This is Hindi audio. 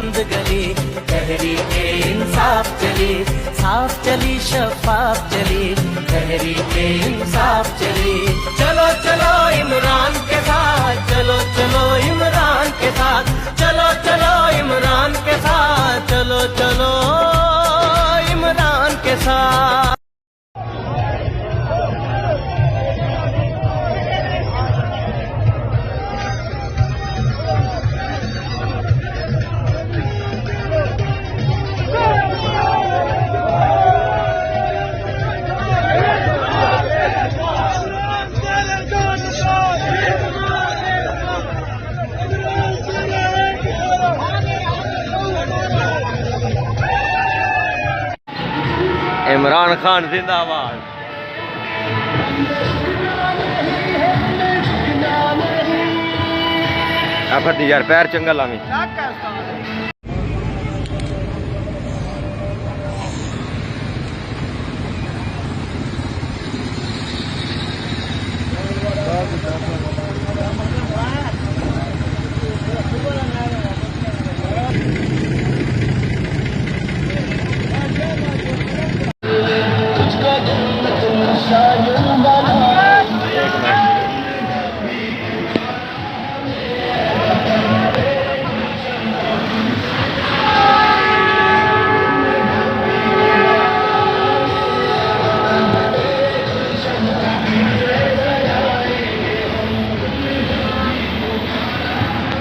बंद गली, तहरीके इंसाफ चली, साफ चली शफाफ चली, तहरीके इंसाफ चली। चलो चलो इमरान के साथ, चलो चलो इमरान के साथ, चलो चलो इमरान के साथ, चलो चलो इमरान के साथ। इमरान खान जिंदाबाद। फटी यार पैर चंगा लामी। तुझको जन्नत